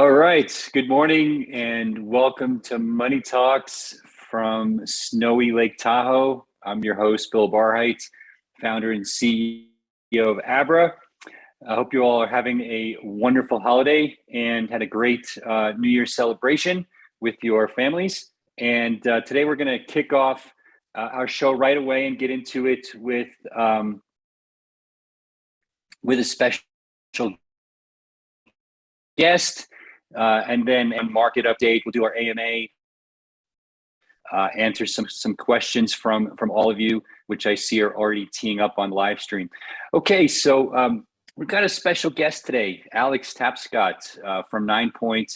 All right. Good morning and welcome to Money Talks from snowy Lake Tahoe. I'm your host, Bill Barhydt, founder and CEO of Abra. I hope you all are having a wonderful holiday and had a great New Year's celebration with your families. And today we're going to kick off our show right away and get into it with a special guest. And then market update. We'll do our AMA, answer some questions from all of you, which I see are already teeing up on live stream. Okay, so we've got a special guest today, Alex Tapscott from Ninepoint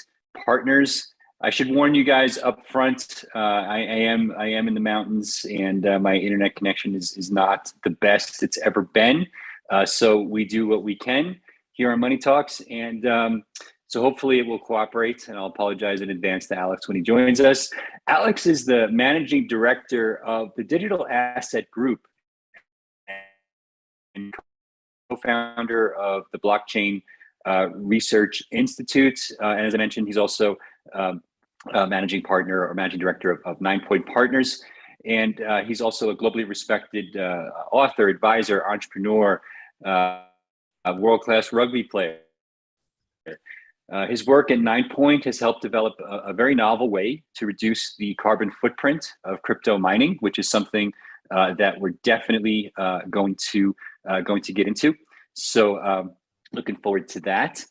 Partners. I should warn you guys up front. I am in the mountains, and my internet connection is not the best it's ever been. So we do what we can here on Money Talks, and so hopefully it will cooperate, and I'll apologize in advance to Alex when he joins us. Alex is the managing director of the Digital Asset Group and co-founder of the Blockchain Research Institute. And as I mentioned, he's also managing partner or managing director of Ninepoint Partners. And he's also a globally respected author, advisor, entrepreneur, world-class rugby player. His work at Ninepoint has helped develop a very novel way to reduce the carbon footprint of crypto mining, which is something that we're definitely going to get into. So looking forward to that.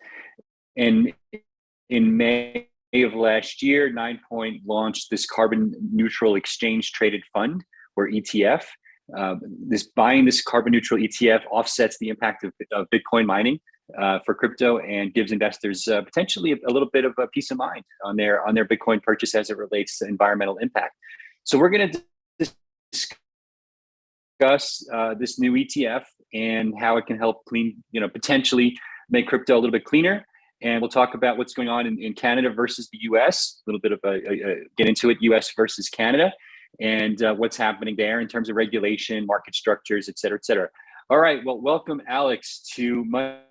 And in May of last year, Ninepoint launched this carbon neutral exchange traded fund, or ETF. Buying this carbon neutral ETF offsets the impact of Bitcoin mining for crypto and gives investors potentially a little bit of a peace of mind on their Bitcoin purchase as it relates to environmental impact. So we're going to discuss this new ETF and how it can help potentially make crypto a little bit cleaner. And we'll talk about what's going on in Canada versus the US, a little bit of get into it, US versus Canada, and what's happening there in terms of regulation, market structures, et cetera, et cetera. All right, well, welcome Alex to Money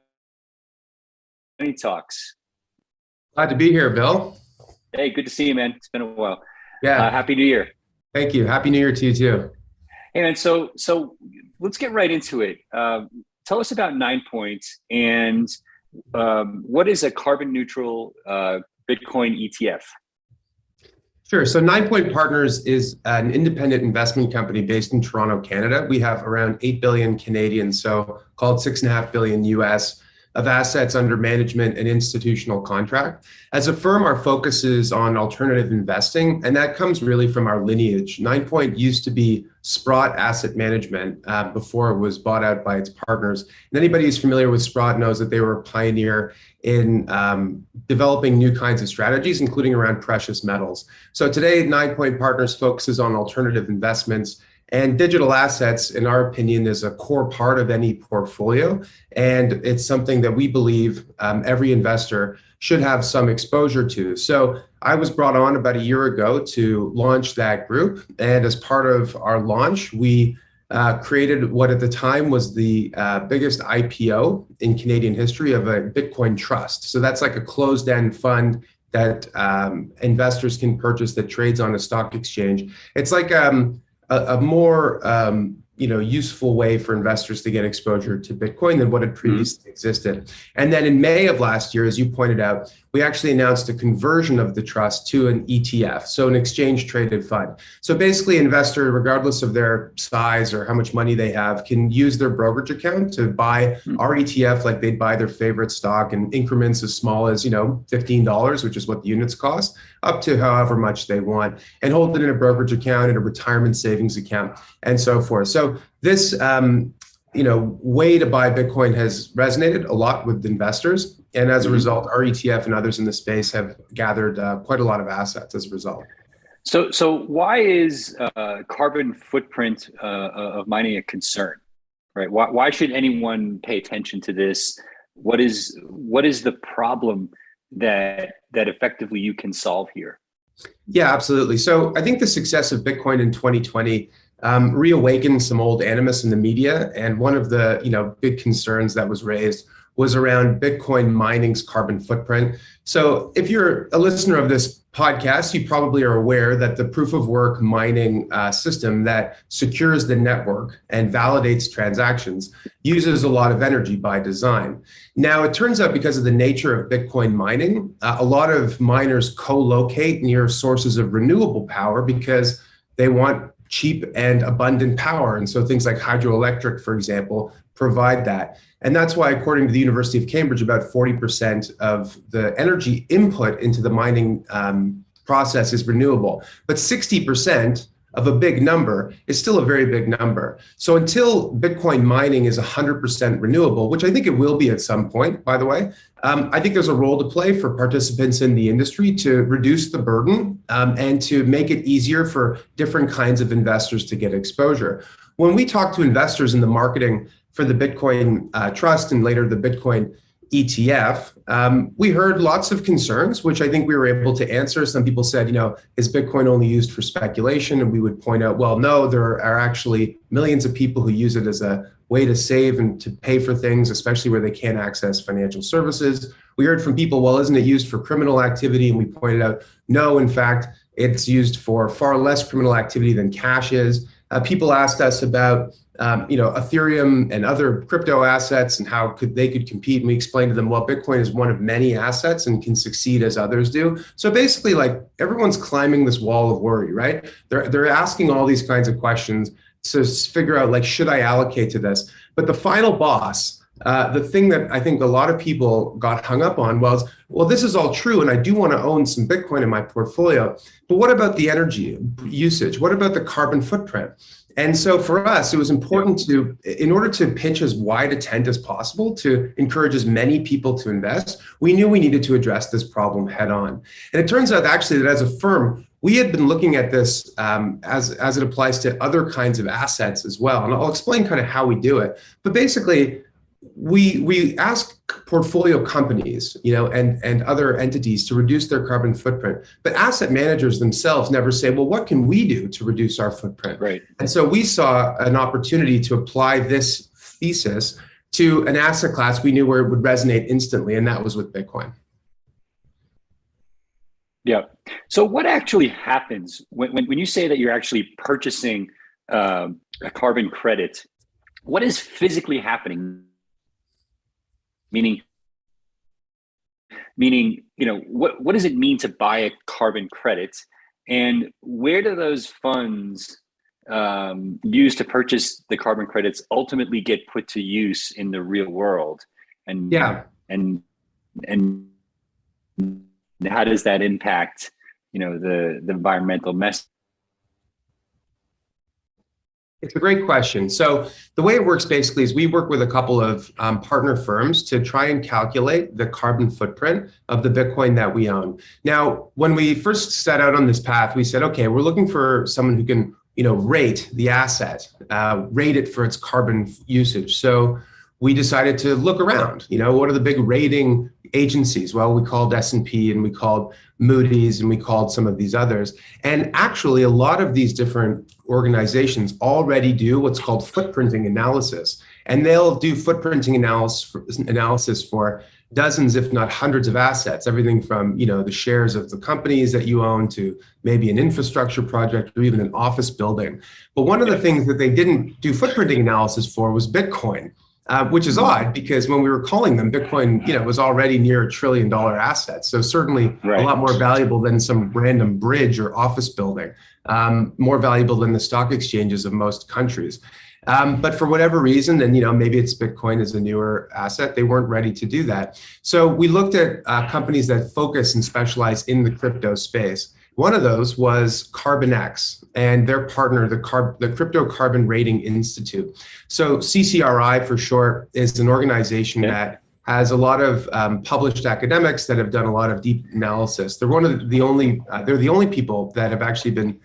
Talks. Glad to be here, Bill. Hey, good to see you, man. It's been a while. Yeah. Happy New Year. Thank you. Happy New Year to you too. Hey, man. So let's get right into it. Tell us about Ninepoint and what is a carbon neutral Bitcoin ETF? Sure. So Ninepoint Partners is an independent investment company based in Toronto, Canada. We have around 8 billion Canadian, so called 6.5 billion US of assets under management and institutional contract. As a firm, our focus is on alternative investing, and that comes really from our lineage. Ninepoint used to be Sprott Asset Management before it was bought out by its partners. And anybody who's familiar with Sprott knows that they were a pioneer in developing new kinds of strategies, including around precious metals. So today, Ninepoint Partners focuses on alternative investments. And digital assets, in our opinion, is a core part of any portfolio. And it's something that we believe every investor should have some exposure to. So I was brought on about a year ago to launch that group. And as part of our launch, we created what at the time was the biggest IPO in Canadian history of a Bitcoin trust. So that's like a closed-end fund that investors can purchase that trades on a stock exchange. It's like a more useful way for investors to get exposure to Bitcoin than what had previously existed. And then in May of last year, as you pointed out, we actually announced a conversion of the trust to an ETF, so an exchange traded fund. So basically, investor, regardless of their size or how much money they have, can use their brokerage account to buy our ETF like they'd buy their favorite stock in increments as small as $15, which is what the units cost, up to however much they want, and hold it in a brokerage account, in a retirement savings account, and so forth. So this way to buy Bitcoin has resonated a lot with investors. And as a result, our ETF and others in the space have gathered quite a lot of assets as a result. So why is carbon footprint of mining a concern, right? Why should anyone pay attention to this? What is the problem that effectively you can solve here? Yeah, absolutely. So I think the success of Bitcoin in 2020 reawakened some old animus in the media. And one of the big concerns that was raised was around Bitcoin mining's carbon footprint. So if you're a listener of this podcast, you probably are aware that the proof of work mining system that secures the network and validates transactions uses a lot of energy by design. Now, it turns out because of the nature of Bitcoin mining, a lot of miners co-locate near sources of renewable power because they want cheap and abundant power. And so things like hydroelectric, for example, provide that. And that's why, according to the University of Cambridge, about 40% of the energy input into the mining process is renewable. But 60% of a big number is still a very big number. So until Bitcoin mining is 100% renewable, which I think it will be at some point, by the way, I think there's a role to play for participants in the industry to reduce the burden and to make it easier for different kinds of investors to get exposure. When we talk to investors in the marketing for the Bitcoin Trust and later the Bitcoin ETF, we heard lots of concerns, which I think we were able to answer. Some people said, is Bitcoin only used for speculation? And we would point out, well, no, there are actually millions of people who use it as a way to save and to pay for things, especially where they can't access financial services. We heard from people, well, isn't it used for criminal activity? And we pointed out, no, in fact, it's used for far less criminal activity than cash is. People asked us about Ethereum and other crypto assets and how they could compete. And we explained to them, well, Bitcoin is one of many assets and can succeed as others do. So basically, like, everyone's climbing this wall of worry, right? They're asking all these kinds of questions to figure out, like, should I allocate to this? But the final boss, the thing that I think a lot of people got hung up on was, well, this is all true, and I do want to own some Bitcoin in my portfolio, but what about the energy usage? What about the carbon footprint? And so for us, it was important to, in order to pitch as wide a tent as possible to encourage as many people to invest, we knew we needed to address this problem head on. And it turns out actually that as a firm, we had been looking at this as it applies to other kinds of assets as well. And I'll explain kind of how we do it. But basically, we ask portfolio companies, and other entities to reduce their carbon footprint, but asset managers themselves never say, well, what can we do to reduce our footprint? Right. And so we saw an opportunity to apply this thesis to an asset class we knew where it would resonate instantly, and that was with Bitcoin. Yeah. So what actually happens when you say that you're actually purchasing a carbon credit? What is physically happening? Meaning, what does it mean to buy a carbon credit, and where do those funds used to purchase the carbon credits ultimately get put to use in the real world? And how does that impact, the environmental mess? It's a great question. So the way it works basically is we work with a couple of partner firms to try and calculate the carbon footprint of the Bitcoin that we own. Now, when we first set out on this path, we said, okay, we're looking for someone who can, rate the asset, rate it for its carbon usage. So we decided to look around, what are the big rating agencies? Well, we called S&P and we called Moody's and we called some of these others. And actually, a lot of these different organizations already do what's called footprinting analysis. And they'll do footprinting analysis for dozens, if not hundreds of assets, everything from, the shares of the companies that you own to maybe an infrastructure project or even an office building. But one of the things that they didn't do footprinting analysis for was Bitcoin. Which is odd because when we were calling them, Bitcoin, was already near $1 trillion asset. So certainly a lot more valuable than some random bridge or office building, more valuable than the stock exchanges of most countries. But for whatever reason, and maybe it's Bitcoin as a newer asset, they weren't ready to do that. So we looked at companies that focus and specialize in the crypto space. One of those was CarbonX and their partner, the Crypto Carbon Rating Institute. So CCRI for short is an organization that has a lot of published academics that have done a lot of deep analysis. They're the only people that have actually been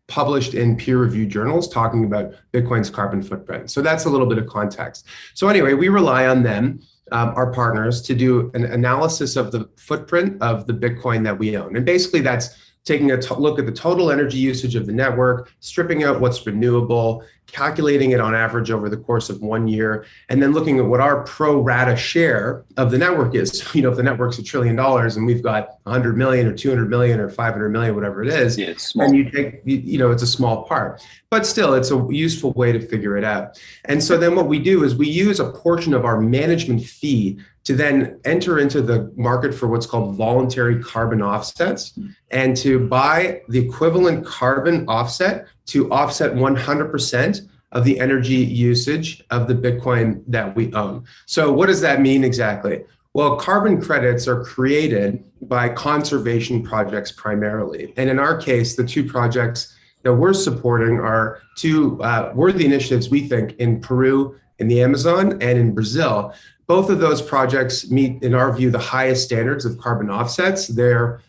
published in peer-reviewed journals talking about Bitcoin's carbon footprint. So that's a little bit of context. So anyway, we rely on them, our partners, to do an analysis of the footprint of the Bitcoin that we own. And basically that's taking a look at the total energy usage of the network, stripping out what's renewable, calculating it on average over the course of 1 year, and then looking at what our pro rata share of the network is. If the network's $1 trillion and we've got 100 million or 200 million or 500 million, whatever it is, yeah, it's small. and you take, it's a small part, but still it's a useful way to figure it out. And so then what we do is we use a portion of our management fee to then enter into the market for what's called voluntary carbon offsets, and to buy the equivalent carbon offset to offset 100% of the energy usage of the Bitcoin that we own. So what does that mean exactly? Well, carbon credits are created by conservation projects primarily. And in our case, the two projects that we're supporting are two worthy initiatives, we think, in Peru, in the Amazon, and in Brazil. Both of those projects meet, in our view, the highest standards of carbon offsets. They're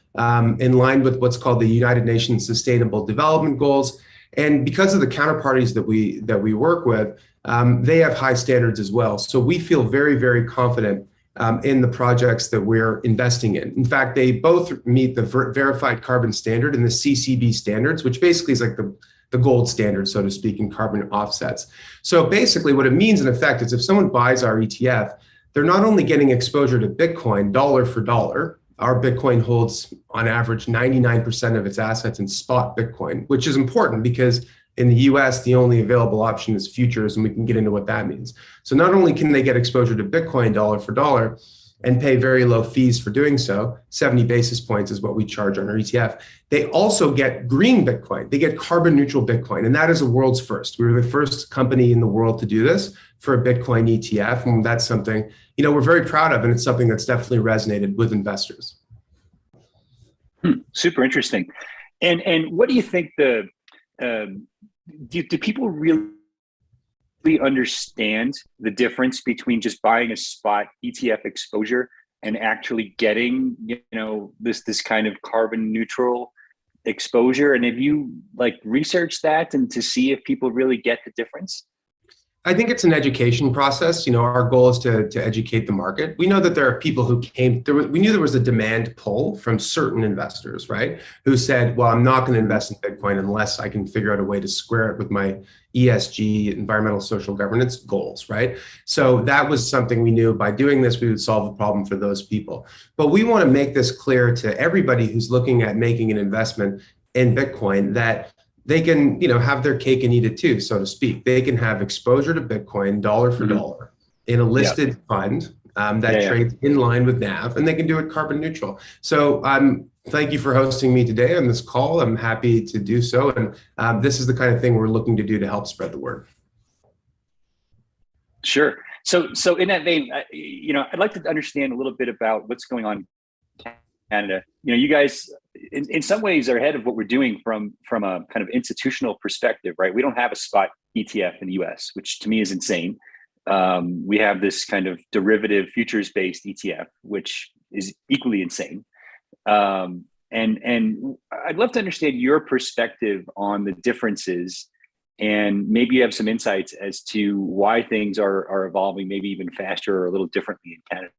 in line with what's called the United Nations Sustainable Development Goals. And because of the counterparties that we work with, they have high standards as well. So we feel very, very confident in the projects that we're investing in. In fact, they both meet the verified carbon standard and the CCB standards, which basically is like the gold standard, so to speak, in carbon offsets. So basically what it means in effect is if someone buys our ETF, they're not only getting exposure to Bitcoin dollar for dollar. Our Bitcoin holds on average 99% of its assets in spot Bitcoin, which is important because in the US, the only available option is futures, and we can get into what that means. So not only can they get exposure to Bitcoin dollar for dollar and pay very low fees for doing so, 70 basis points is what we charge on our ETF, they also get green Bitcoin. They get carbon neutral Bitcoin, and that is a world's first. We were the first company in the world to do this for a Bitcoin ETF, and that's something we're very proud of, and it's something that's definitely resonated with investors. Super interesting. And what do you think do people really understand the difference between just buying a spot ETF exposure and actually getting this kind of carbon neutral exposure? And have you researched that and to see if people really get the difference? I think it's an education process. Our goal is to educate the market. We know that there are people who we knew there was a demand pull from certain investors, right? Who said, well, I'm not going to invest in Bitcoin unless I can figure out a way to square it with my ESG, environmental social governance goals, right? So that was something we knew by doing this, we would solve the problem for those people. But we want to make this clear to everybody who's looking at making an investment in Bitcoin that they can, have their cake and eat it too, so to speak. They can have exposure to Bitcoin dollar for dollar in a listed fund that trades in line with NAV, and they can do it carbon neutral. So thank you for hosting me today on this call. I'm happy to do so. And this is the kind of thing we're looking to do to help spread the word. Sure. So in that vein, I'd like to understand a little bit about what's going on in Canada. You guys, in some ways, are ahead of what we're doing from a kind of institutional perspective, right? We don't have a spot ETF in the US, which to me is insane. We have this kind of derivative futures-based ETF, which is equally insane. And I'd love to understand your perspective on the differences, and maybe you have some insights as to why things are evolving maybe even faster or a little differently in Canada.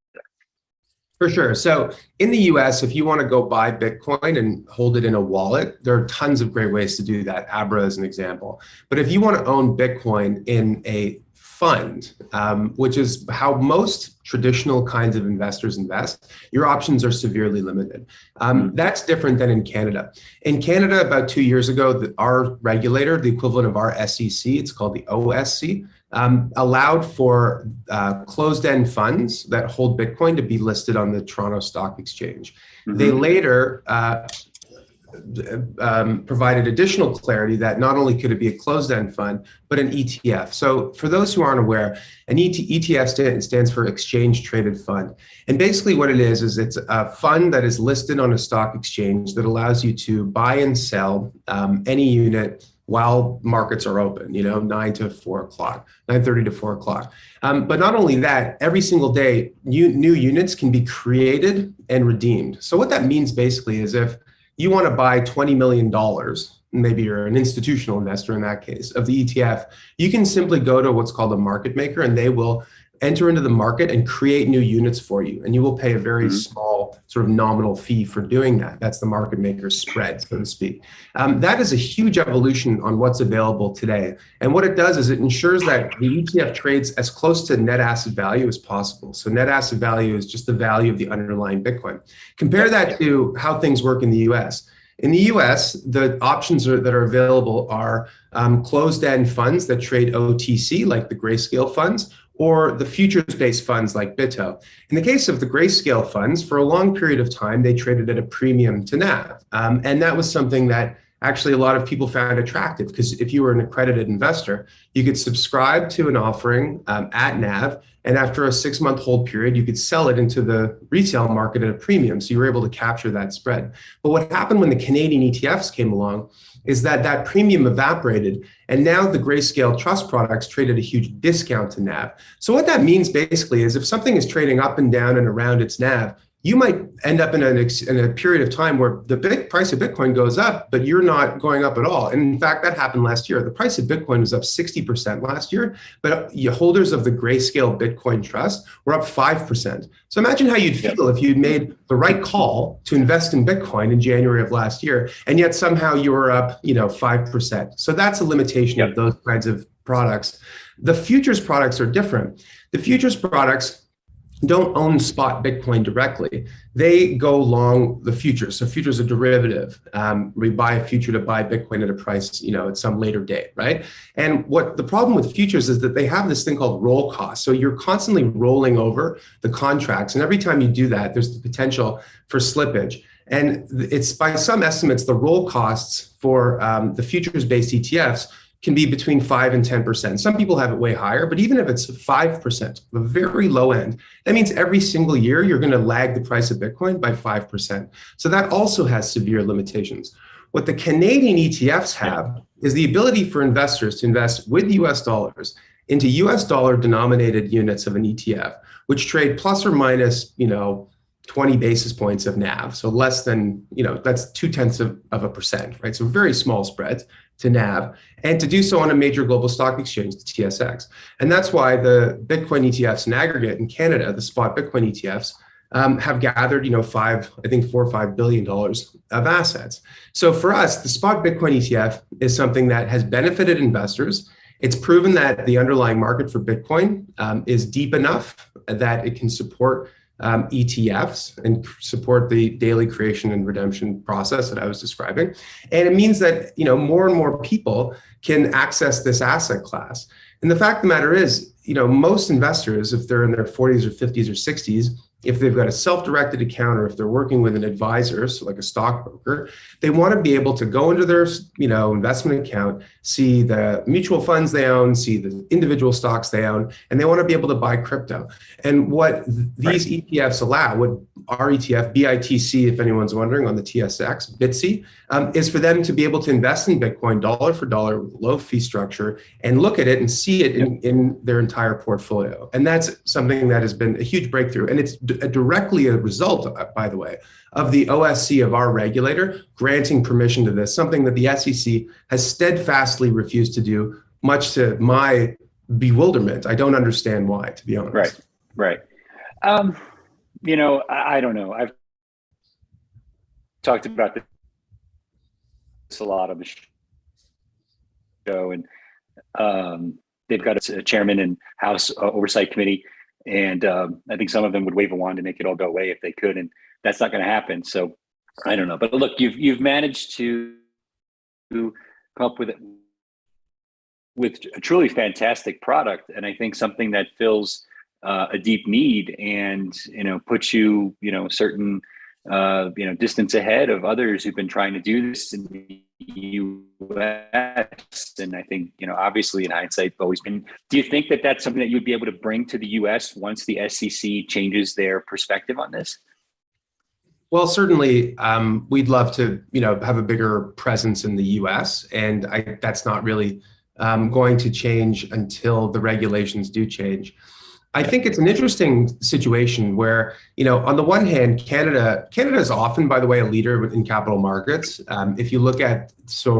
For sure. So in the US, if you want to go buy Bitcoin and hold it in a wallet, there are tons of great ways to do that. Abra is an example. But if you want to own Bitcoin in a fund, which is how most traditional kinds of investors invest, your options are severely limited. That's different than in Canada. In Canada, about 2 years ago, our regulator, the equivalent of our SEC, it's called the OSC, allowed for closed-end funds that hold Bitcoin to be listed on the Toronto Stock Exchange. They later provided additional clarity that not only could it be a closed-end fund, but an ETF. So for those who aren't aware, an ETF stands for Exchange Traded Fund. And basically what it is it's a fund that is listed on a stock exchange that allows you to buy and sell any unit while markets are open, 9 to 4 o'clock, 9:30 to 4 o'clock. But not only that, every single day, new units can be created and redeemed. So what that means basically is if you want to buy $20 million, maybe you're an institutional investor in that case, of the ETF, you can simply go to what's called a market maker, and they will enter into the market and create new units for you. And you will pay a very small sort of nominal fee for doing that. That's the market maker's spread, so to speak. That is a huge evolution on what's available today. And what it does is it ensures that the ETF trades as close to net asset value as possible. So net asset value is just the value of the underlying Bitcoin. Compare that to how things work in the US. In the US, the options that are available are closed-end funds that trade OTC, like the Grayscale funds, or the futures-based funds like BITO. In the case of the Grayscale funds, for a long period of time, they traded at a premium to NAV. And that was something that actually a lot of people found attractive, because if you were an accredited investor, you could subscribe to an offering at NAV, and after a 6-month hold period, you could sell it into the retail market at a premium. So you were able to capture that spread. But what happened when the Canadian ETFs came along is that that premium evaporated, and now the Grayscale trust products trade at a huge discount to NAV. So what that means basically is if something is trading up and down and around its NAV, you might end up in a period of time where the price of Bitcoin goes up, but you're not going up at all. And in fact, that happened last year. The price of Bitcoin was up 60% last year, but holders of the Grayscale Bitcoin Trust were up 5%. So imagine how you'd feel if you'd made the right call to invest in Bitcoin in January of last year, and yet somehow you were up, 5%. So that's a limitation of those kinds of products. The futures products are different. The futures products don't own spot Bitcoin directly. They go long the futures. So futures are derivative. We buy a future to buy Bitcoin at a price, at some later date, right? And what the problem with futures is that they have this thing called roll cost. So you're constantly rolling over the contracts. And every time you do that, there's the potential for slippage. And it's, by some estimates, the roll costs for the futures-based ETFs can be between 5 and 10%. Some people have it way higher, but even if it's 5%, the very low end, that means every single year you're going to lag the price of Bitcoin by 5%. So that also has severe limitations. What the Canadian ETFs have is the ability for investors to invest with US dollars into US dollar denominated units of an ETF, which trade plus or minus, 20 basis points of NAV. So less than, that's 0.2%, right? So very small spreads to NAV, and to do so on a major global stock exchange, the TSX. And that's why the Bitcoin ETFs in aggregate in Canada, the spot Bitcoin ETFs, have gathered, $4 or $5 billion of assets. So for us, the spot Bitcoin ETF is something that has benefited investors. It's proven that the underlying market for Bitcoin is deep enough that it can support ETFs and support the daily creation and redemption process that I was describing. And it means that, more and more people can access this asset class. And the fact of the matter is, most investors, if they're in their 40s or 50s or 60s, if they've got a self-directed account, or if they're working with an advisor, so like a stockbroker, they want to be able to go into their, investment account, see the mutual funds they own, see the individual stocks they own, and they want to be able to buy crypto. And what these ETFs allow, what our ETF, BITC, if anyone's wondering, on the TSX, BITC, is for them to be able to invest in Bitcoin dollar for dollar, low fee structure, and look at it and see it in their entire portfolio. And that's something that has been a huge breakthrough. And it's directly a result, by the way, of the OSC of our regulator granting permission to this, something that the SEC has steadfastly refused to do, much to my bewilderment. I don't understand why, to be honest. Right. I don't know. I've talked about this a lot on the show, and they've got a chairman and House Oversight Committee. And I think some of them would wave a wand to make it all go away if they could, and that's not going to happen. So I don't know. But look, you've managed to come up with a truly fantastic product, and I think something that fills a deep need, and puts you certain distance ahead of others who've been trying to do this in the U.S. And I think, obviously in hindsight, always been. Do you think that that's something that you'd be able to bring to the U.S. once the SEC changes their perspective on this? Well, certainly, we'd love to, have a bigger presence in the U.S. And that's not really going to change until the regulations do change. I think it's an interesting situation where, on the one hand, Canada is often, by the way, a leader in capital markets. If you look at,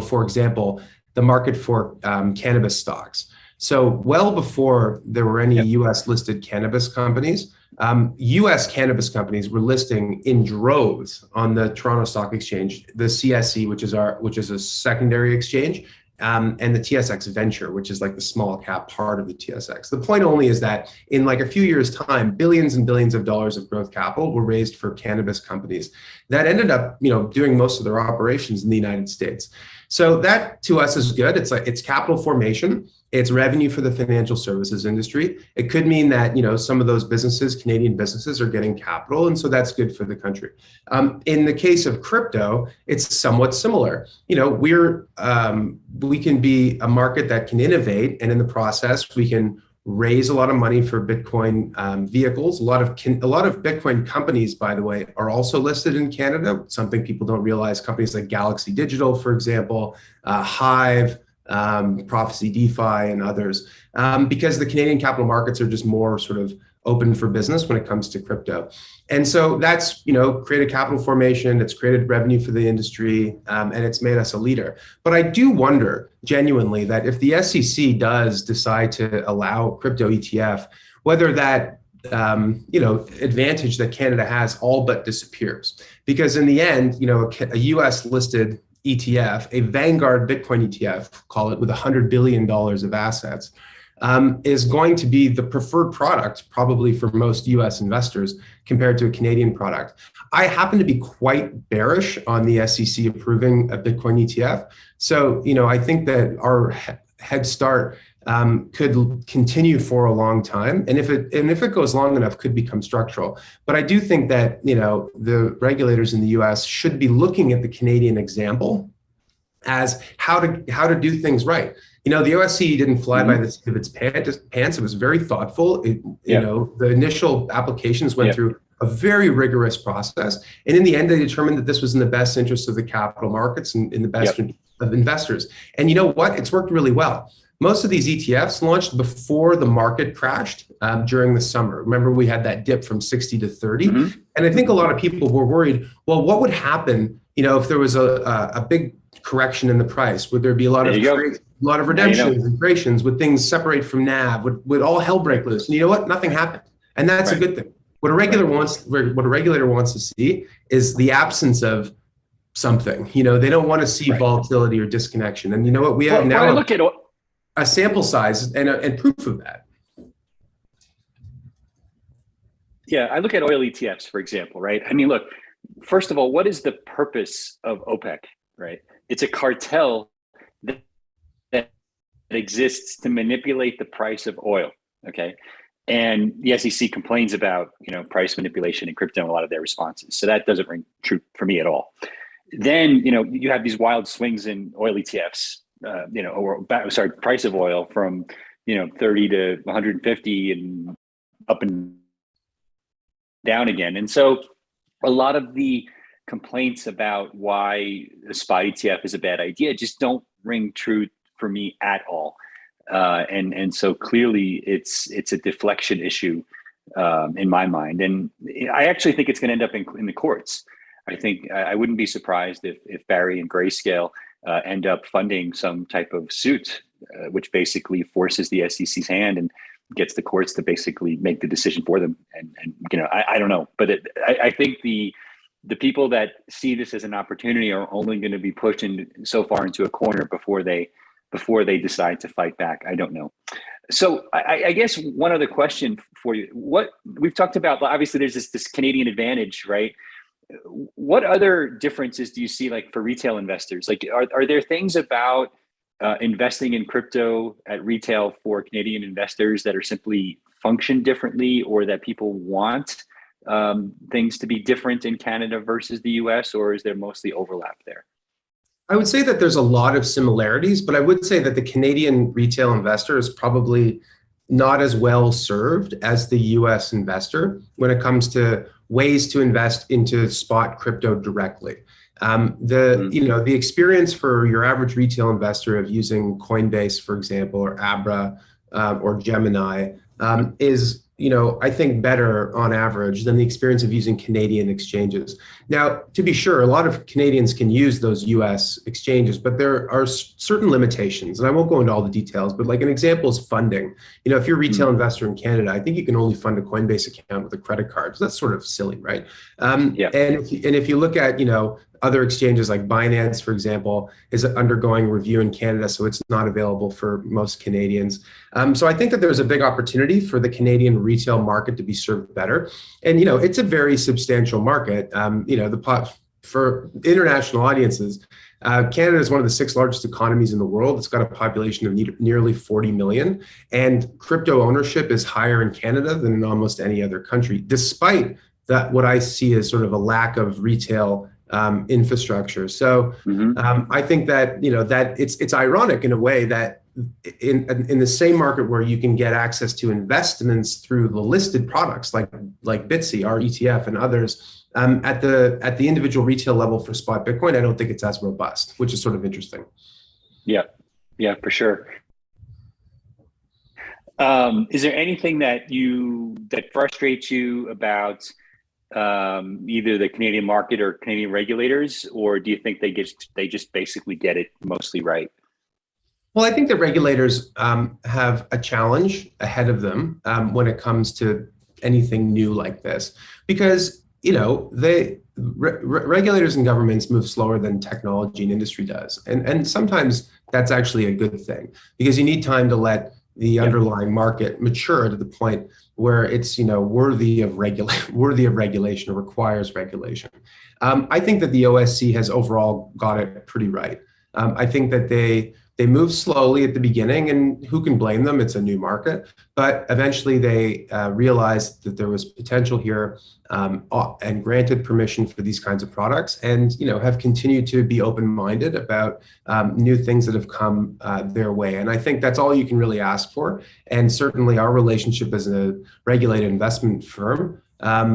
for example, the market for cannabis stocks, So well before there were any US listed cannabis companies, US cannabis companies were listing in droves on the Toronto Stock Exchange, the CSE, which is a secondary exchange, and the TSX Venture, which is like the small cap part of the TSX. The point only is that in like a few years' time, billions and billions of dollars of growth capital were raised for cannabis companies that ended up, doing most of their operations in the United States. So that to us is good. It's capital formation. It's revenue for the financial services industry. It could mean that, some of those businesses, Canadian businesses, are getting capital, and so that's good for the country. In the case of crypto, it's somewhat similar. We can be a market that can innovate, and in the process, we can raise a lot of money for Bitcoin vehicles. A lot of Bitcoin companies, by the way, are also listed in Canada. Something people don't realize. Companies like Galaxy Digital, for example, Hive, Prophecy DeFi, and others, because the Canadian capital markets are just more sort of open for business when it comes to crypto. And so that's, created capital formation, it's created revenue for the industry, and it's made us a leader. But I do wonder genuinely that if the SEC does decide to allow crypto ETF, whether that advantage that Canada has all but disappears. Because in the end, a US listed ETF, a Vanguard Bitcoin ETF, call it, with $100 billion of assets, is going to be the preferred product probably for most US investors compared to a Canadian product. I happen to be quite bearish on the SEC approving a Bitcoin ETF. So, I think that our head start could continue for a long time, and if it goes long enough, could become structural. But I do think that the regulators in the U.S. should be looking at the Canadian example as how to do things right. The OSC didn't fly by the seat of its pants. It was very thoughtful. The initial applications went through a very rigorous process, and in the end, they determined that this was in the best interest of the capital markets and in the best of investors. And you know what? It's worked really well. Most of these ETFs launched before the market crashed during the summer. Remember, we had that dip from 60 to 30. And I think a lot of people were worried, well, what would happen, if there was a big correction in the price? Would there be a lot of redemptions and creations? Would things separate from NAV? Would all hell break loose? And you know what? Nothing happened. And that's a good thing. What a regulator wants to see is the absence of something. They don't want to see volatility or disconnection. And you know what? We have now a sample size and proof of that. Yeah, I look at oil ETFs, for example, right? I mean, look, first of all, what is the purpose of OPEC, right? It's a cartel that exists to manipulate the price of oil, okay? And the SEC complains about, price manipulation in crypto and a lot of their responses. So that doesn't ring true for me at all. Then, you have these wild swings in oil ETFs, price of oil from, 30 to 150 and up and down again. And so a lot of the complaints about why a spot ETF is a bad idea just don't ring true for me at all. And so clearly it's a deflection issue in my mind. And I actually think it's going to end up in the courts. I think I wouldn't be surprised if Barry and Grayscale end up funding some type of suit, which basically forces the SEC's hand and gets the courts to basically make the decision for them. And I don't know, but I think the people that see this as an opportunity are only going to be pushed so far into a corner before they decide to fight back. I don't know. So I guess one other question for you: what we've talked about, obviously, there's this Canadian advantage, right? What other differences do you see, like for retail investors? Like, are there things about investing in crypto at retail for Canadian investors that are simply function differently, or that people want things to be different in Canada versus the US, or is there mostly overlap there? I would say that there's a lot of similarities, but I would say that the Canadian retail investor is probably not as well served as the US investor when it comes to ways to invest into spot crypto directly. The experience for your average retail investor of using Coinbase, for example, or Abra or Gemini is I think better on average than the experience of using Canadian exchanges. Now, to be sure, a lot of Canadians can use those US exchanges, but there are certain limitations. And I won't go into all the details, but like an example is funding. If you're a retail investor in Canada, I think you can only fund a Coinbase account with a credit card. So that's sort of silly, right? Yeah. And if you look at, other exchanges like Binance, for example, is undergoing review in Canada, so it's not available for most Canadians. So I think that there's a big opportunity for the Canadian retail market to be served better. And, it's a very substantial market. For international audiences, Canada is one of the 6 largest economies in the world. It's got a population of nearly 40 million. And crypto ownership is higher in Canada than in almost any other country, despite that what I see as sort of a lack of retail infrastructure. So I think that that it's ironic in a way that in the same market where you can get access to investments through the listed products like Bitsy, our ETF, and others, at the individual retail level for spot Bitcoin, I don't think it's as robust, which is sort of interesting. Yeah, for sure. Is there anything that frustrates you about either the Canadian market or Canadian regulators, or do you think they just basically get it mostly right? Well, I think the regulators have a challenge ahead of them when it comes to anything new like this, because regulators and governments move slower than technology and industry does, and sometimes that's actually a good thing, because you need time to let the underlying market mature to the point where it's worthy of regulation or requires regulation. I think that the OSC has overall got it pretty right. I think that they move slowly at the beginning, and who can blame them? It's a new market. But eventually they realized that there was potential here and granted permission for these kinds of products, and have continued to be open-minded about new things that have come their way. And I think that's all you can really ask for. And certainly our relationship as a regulated investment firm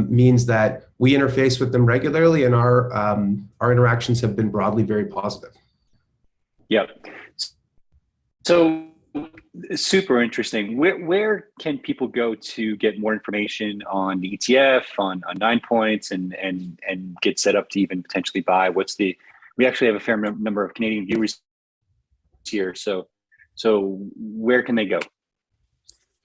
means that we interface with them regularly, and our interactions have been broadly very positive. Yep. So super interesting. Where can people go to get more information on the ETF, on Ninepoint, and get set up to even potentially buy? We actually have a fair number of Canadian viewers here. So where can they go?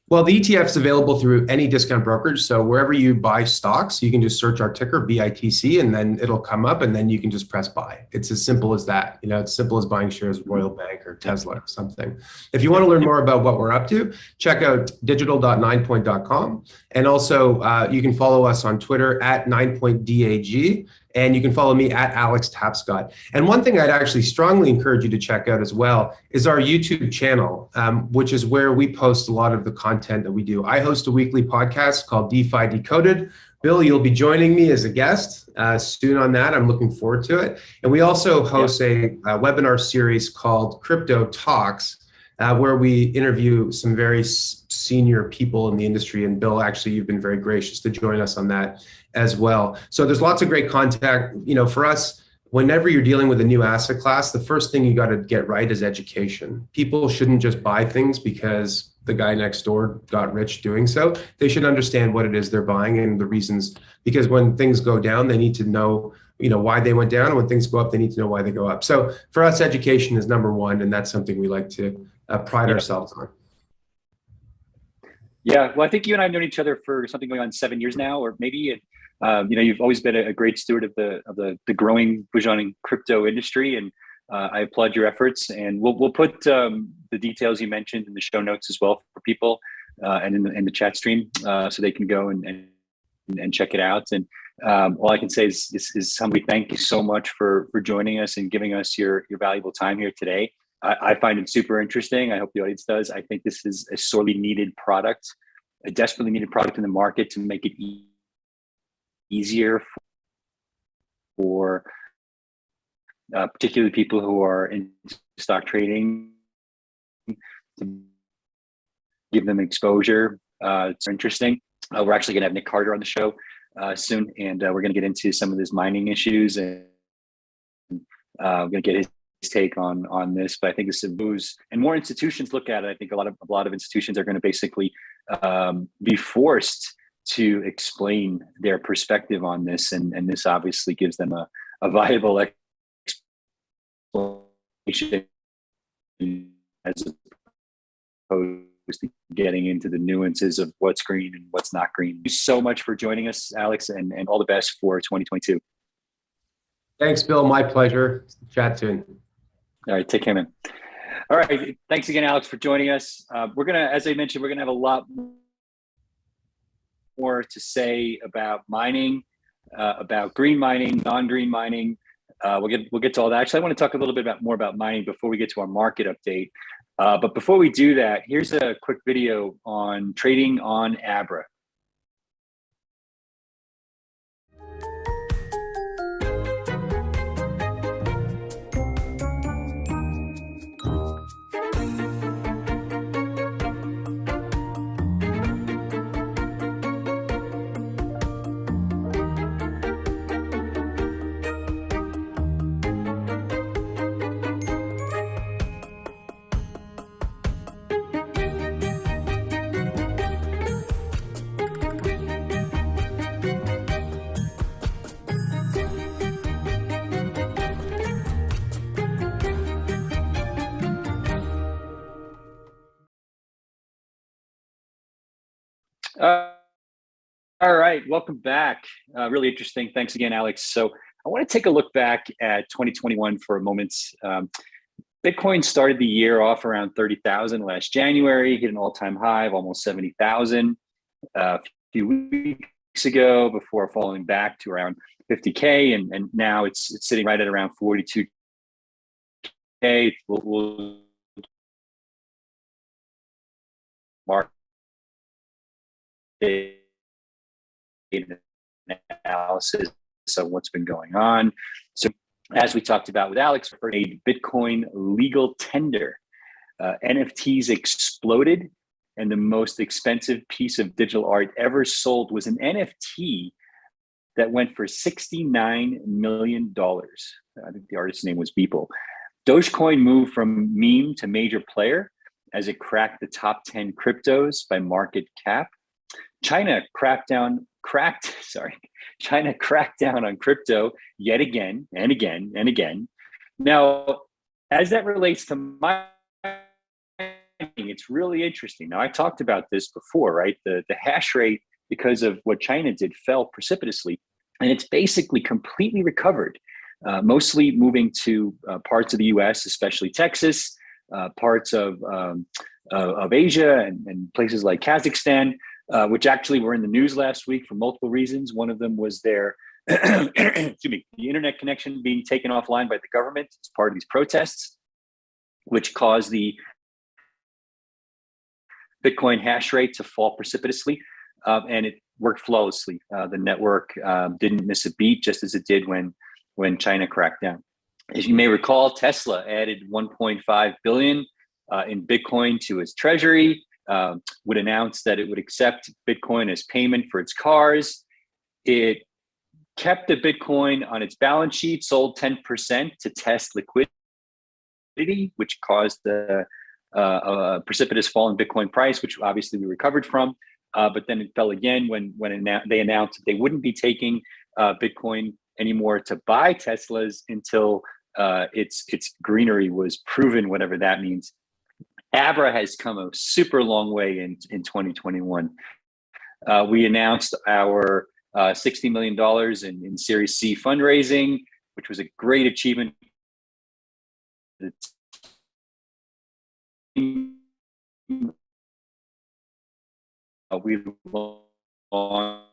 Well, the ETF is available through any discount brokerage. So wherever you buy stocks, you can just search our ticker, BITC, and then it'll come up, and then you can just press buy. It's as simple as that. It's simple as buying shares of Royal Bank or Tesla or something. If you want to learn more about what we're up to, check out digital.ninepoint.com. And also you can follow us on Twitter at ninepointdag. And you can follow me at Alex Tapscott. And one thing I'd actually strongly encourage you to check out as well is our YouTube channel, which is where we post a lot of the content that we do. I host a weekly podcast called DeFi Decoded. Bill, you'll be joining me as a guest soon on that. I'm looking forward to it. And we also host a webinar series called Crypto Talks, where we interview some very senior people in the industry. And Bill, actually, you've been very gracious to join us on that as well. So there's lots of great content. For us, whenever you're dealing with a new asset class, the first thing you got to get right is education. People shouldn't just buy things because the guy next door got rich doing so. They should understand what it is they're buying and the reasons, because when things go down, they need to know why they went down. And when things go up, they need to know why they go up. So for us, education is number one, and that's something we like to pride ourselves on. Yeah, well, I think you and I have known each other for something going on 7 years now, or maybe. You've always been a great steward of the growing burgeoning crypto industry, and I applaud your efforts. And we'll put the details you mentioned in the show notes as well for people, and in the chat stream, so they can go and check it out. And all I can say is humbly thank you so much for joining us and giving us your valuable time here today. I find it super interesting. I hope the audience does. I think this is a sorely needed product, a desperately needed product in the market to make it easier for particularly people who are in stock trading, to give them exposure. It's interesting. We're actually going to have Nick Carter on the show soon, and we're going to get into some of his mining issues, and we're going to get his take on this, but I think this moves and more institutions look at it. I think a lot of institutions are going to basically be forced to explain their perspective on this, and this obviously gives them a viable explanation as opposed to getting into the nuances of what's green and what's not green. Thank you so much for joining us, Alex, and all the best for 2022. Thanks, Bill. My pleasure. Chat soon. All right, take care, man. All right, thanks again, Alex, for joining us. We're gonna, as I mentioned, we're gonna have a lot more to say about mining, about green mining, non-green mining. We'll get to all that. Actually, I want to talk a little bit more about mining before we get to our market update. But before we do that, here's a quick video on trading on Abra. All right, welcome back. Really interesting. Thanks again, Alex. So I want to take a look back at 2021 for a moment. Bitcoin started the year off around 30,000 last January, hit an all-time high of almost 70,000 a few weeks ago before falling back to around 50K, and now it's sitting right at around 42K. We'll mark analysis of what's been going on. So as we talked about with Alex, a Bitcoin legal tender. NFTs exploded, and the most expensive piece of digital art ever sold was an NFT that went for $69 million. I think the artist's name was Beeple. Dogecoin moved from meme to major player as it cracked the top 10 cryptos by market cap. China cracked down on crypto yet again and again and again. Now, as that relates to mining, it's really interesting. Now, I talked about this before, right? The hash rate, because of what China did, fell precipitously, and it's basically completely recovered, mostly moving to parts of the US, especially Texas, parts of Asia and places like Kazakhstan, which actually were in the news last week for multiple reasons. One of them was their the internet connection being taken offline by the government as part of these protests, which caused the Bitcoin hash rate to fall precipitously, and it worked flawlessly. The network didn't miss a beat, just as it did when China cracked down. As you may recall, Tesla added 1.5 billion in Bitcoin to its treasury. Would announce that it would accept Bitcoin as payment for its cars. It kept the Bitcoin on its balance sheet, sold 10% to test liquidity, which caused a precipitous fall in Bitcoin price, which obviously we recovered from. But then it fell again when they announced that they wouldn't be taking Bitcoin anymore to buy Teslas until its greenery was proven, whatever that means. Abra has come a super long way in 2021. We announced our $60 million in Series C fundraising, which was a great achievement. We launched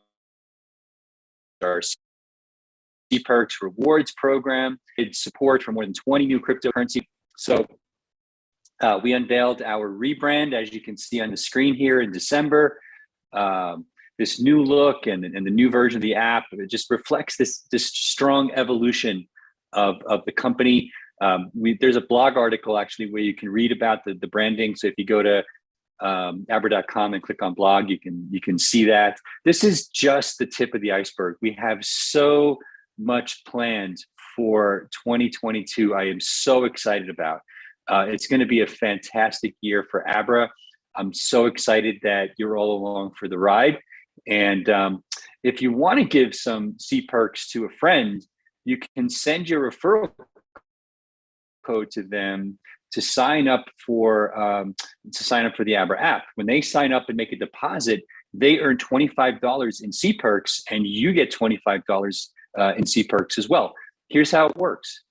our C Perks rewards program. It's support for more than 20 new cryptocurrency. So we unveiled our rebrand, as you can see on the screen here, in December. This new look and the new version of the app, it just reflects this strong evolution of the company. There's a blog article actually where you can read about the branding. So if you go to abra.com and click on blog, you can see that. This is just the tip of the iceberg. We have so much planned for 2022, I am so excited about. It's going to be a fantastic year for Abra. I'm so excited that you're all along for the ride. And if you want to give some C perks to a friend, you can send your referral code to them to sign up for the Abra app. When they sign up and make a deposit, they earn $25 in C perks, and you get $25 in C perks as well. Here's how it works.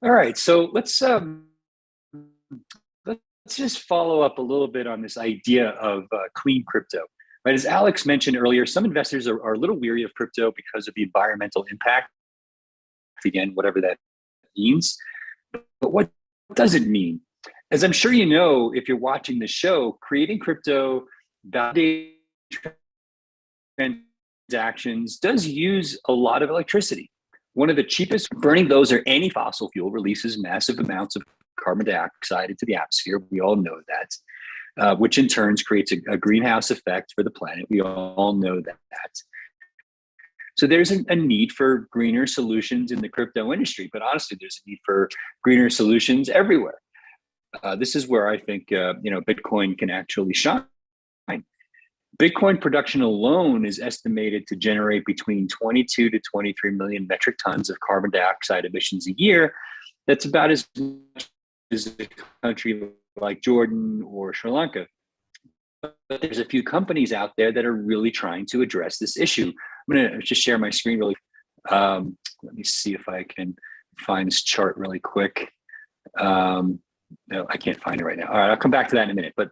All right, so let's just follow up a little bit on this idea of clean crypto. Right, as Alex mentioned earlier, some investors are a little weary of crypto because of the environmental impact. Again, whatever that means. But what does it mean? As I'm sure you know, if you're watching the show, creating crypto validating transactions does use a lot of electricity. One of the cheapest burning those or any fossil fuel releases massive amounts of carbon dioxide into the atmosphere. We all know that, which in turn creates a greenhouse effect for the planet. We all know that. So there's a need for greener solutions in the crypto industry, but honestly, there's a need for greener solutions everywhere. This is where I think Bitcoin can actually shine. Bitcoin production alone is estimated to generate between 22 to 23 million metric tons of carbon dioxide emissions a year. That's about as much as a country like Jordan or Sri Lanka. But there's a few companies out there that are really trying to address this issue. I'm going to just share my screen really. Let me see if I can find this chart really quick. No, I can't find it right now. All right, I'll come back to that in a minute. But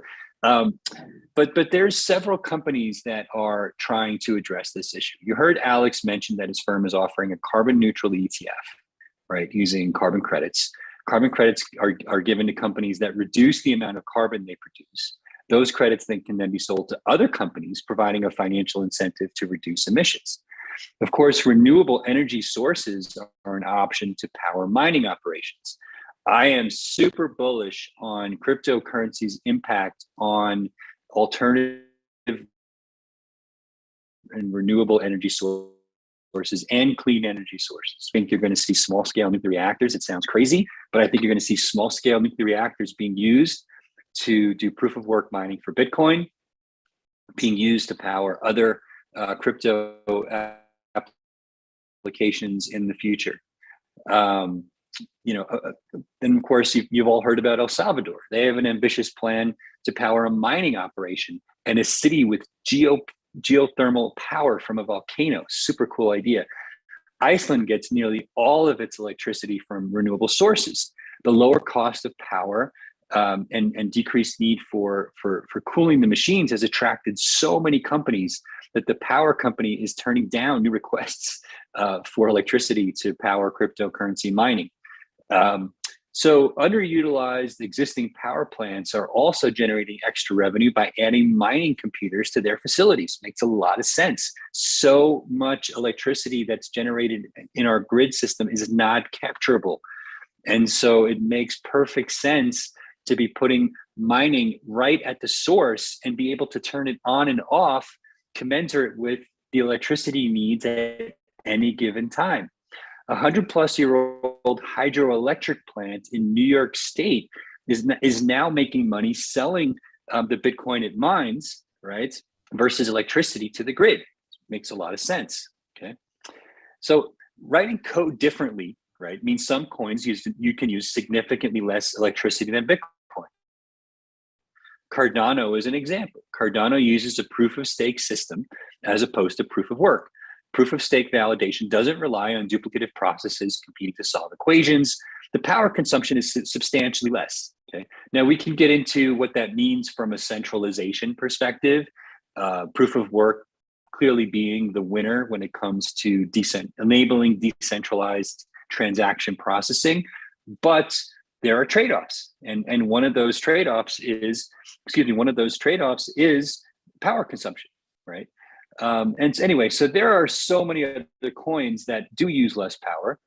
there's several companies that are trying to address this issue. You heard Alex mention that his firm is offering a carbon neutral ETF, right, using carbon credits. Carbon credits are given to companies that reduce the amount of carbon they produce. Those credits can then be sold to other companies, providing a financial incentive to reduce emissions. Of course, renewable energy sources are an option to power mining operations. I am super bullish on cryptocurrency's impact on alternative and renewable energy sources and clean energy sources. I think you're going to see small scale nuclear reactors. It sounds crazy, but I think you're going to see small scale nuclear reactors being used to do proof of work mining for Bitcoin, being used to power other crypto applications in the future. Then of course you've all heard about El Salvador. They have an ambitious plan to power a mining operation and a city with geothermal power from a volcano. Super cool idea. Iceland gets nearly all of its electricity from renewable sources. The lower cost of power and decreased need for cooling the machines has attracted so many companies that the power company is turning down new requests for electricity to power cryptocurrency mining. So underutilized existing power plants are also generating extra revenue by adding mining computers to their facilities. Makes a lot of sense. So much electricity that's generated in our grid system is not capturable. And so it makes perfect sense to be putting mining right at the source and be able to turn it on and off commensurate with the electricity needs at any given time. A 100-plus-year-old hydroelectric plant in New York State is now making money selling the Bitcoin it mines, right, versus electricity to the grid. Makes a lot of sense. Okay, so writing code differently, right, means some coins you can use significantly less electricity than Bitcoin. Cardano is an example. Cardano uses a proof of stake system as opposed to proof of work. proof of stake validation doesn't rely on duplicative processes competing to solve equations. The power consumption is substantially less. Okay. Now we can get into what that means from a centralization perspective. Proof of work clearly being the winner when it comes to enabling decentralized transaction processing, but there are trade-offs, and one of those trade-offs is, power consumption, right? And anyway, so there are so many other coins that do use less power,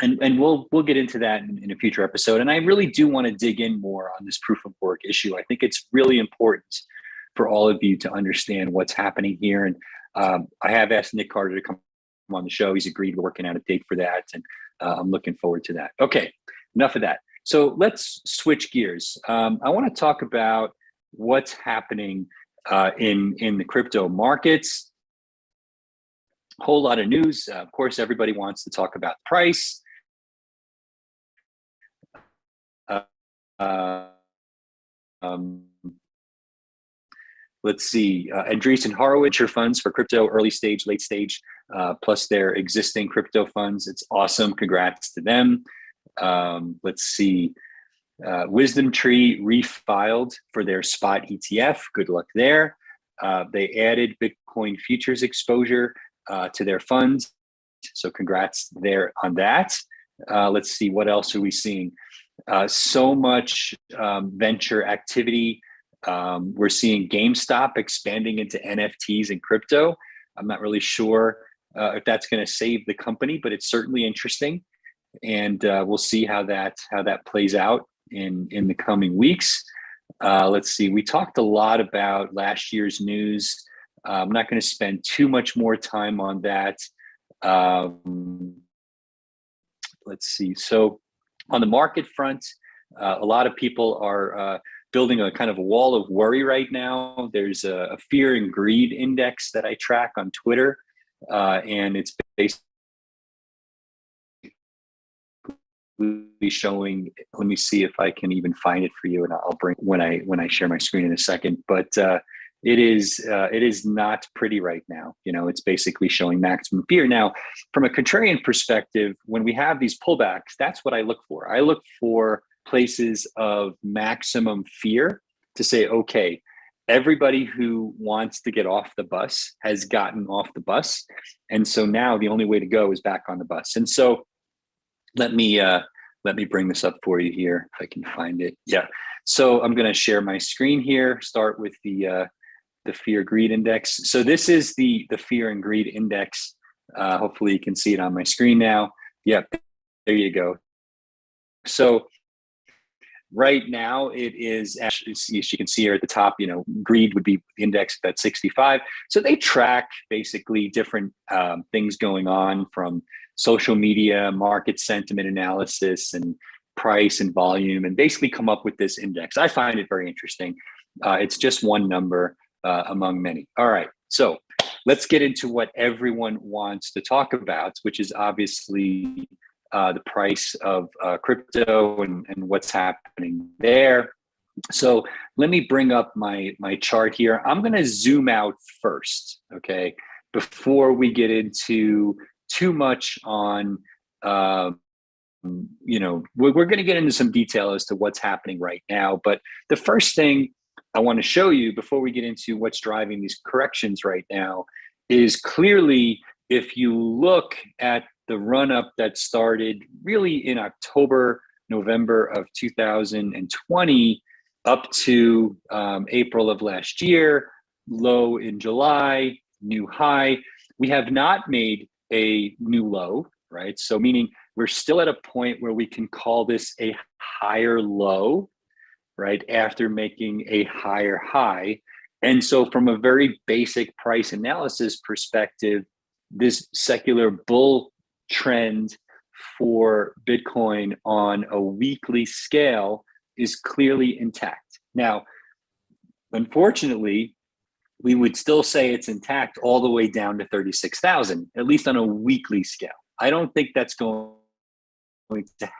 and we'll get into that in a future episode. And I really do want to dig in more on this proof of work issue. I think it's really important for all of you to understand what's happening here. And I have asked Nick Carter to come on the show. He's agreed. We're working out a date for that, and I'm looking forward to that. Okay, enough of that. So let's switch gears. I want to talk about what's happening in the crypto markets. A whole lot of news. Of course, everybody wants to talk about price. Let's see, Andreessen Horowitz funds for crypto, early stage, late stage, plus their existing crypto funds. It's awesome. Congrats to them. Let's see, Wisdom Tree refiled for their spot ETF. Good luck there. They added Bitcoin futures exposure to their funds. So congrats there on that. Let's see, what else are we seeing? So much venture activity. We're seeing GameStop expanding into NFTs and crypto. I'm not really sure if that's going to save the company, but it's certainly interesting. And we'll see how that plays out in the coming weeks. Let's see. We talked a lot about last year's news. I'm not going to spend too much more time on that. Let's see. So on the market front, a lot of people are building a kind of a wall of worry right now. There's a fear and greed index that I track on Twitter, and it's basically showing. Let me see if I can even find it for you, and I'll bring when I share my screen in a second. But it is not pretty right now. You know, it's basically showing maximum fear. Now, from a contrarian perspective, when we have these pullbacks, that's what I look for. I look for places of maximum fear to say, okay, everybody who wants to get off the bus has gotten off the bus. And so now the only way to go is back on the bus. And so let me bring this up for you here if I can find it. Yeah. So I'm going to share my screen here, start with the fear greed index. So this is the fear and greed index. Hopefully you can see it on my screen now. Yep. There you go. So right now, it is actually, as you can see here at the top, you know, greed would be the index at 65. So they track basically different things going on from social media, market sentiment analysis, and price and volume, and basically come up with this index. I find it very interesting. It's just one number among many. All right, so let's get into what everyone wants to talk about, which is obviously the price of crypto and what's happening there. So let me bring up my chart here. I'm going to zoom out first, okay, before we get into too much on, you know, we're going to get into some detail as to what's happening right now. But the first thing I want to show you before we get into what's driving these corrections right now is clearly, if you look at the run-up that started really in October, November of 2020 up to April of last year, low in July, new high. We have not made a new low, right? So meaning we're still at a point where we can call this a higher low, right, after making a higher high. And so from a very basic price analysis perspective, this secular bull trend for Bitcoin on a weekly scale is clearly intact. Now, unfortunately, we would still say it's intact all the way down to 36,000, at least on a weekly scale. I don't think that's going to